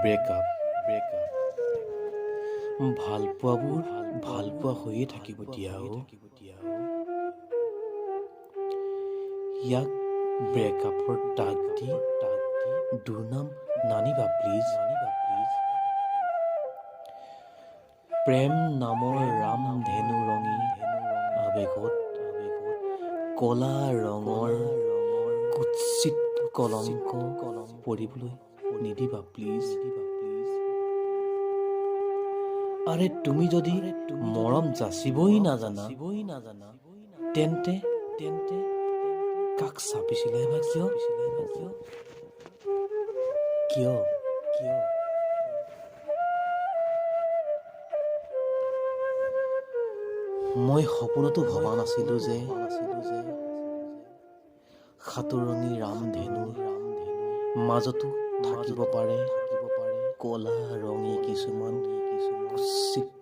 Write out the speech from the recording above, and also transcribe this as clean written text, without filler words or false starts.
breakup ভাল পোৱাবোৰ ভাল পোৱা হৈয়ে থাকিব দিয়া ইয়াক ব্ৰেকআপৰ টাগ দি দুৰ্নাম নানিবা প্লিজ প্ৰেম নামৰ ৰাম ধেনু ৰঙী আবেগত কলা ৰঙৰ কুৎসিত কলংক পৰিবলৈ নিদিবা প্লিজ আৰে তুমি যদি মৰম যাচিবই নাজানা তেন্তে কাক চাপিছিলে বা কিয় মই সপোনতো ভবা নাছিলো যে সাতৰঙী ৰামধেনুৰ মাজতো থাকিব পাৰে কলা ৰঙী কিছুমান কুৎসিত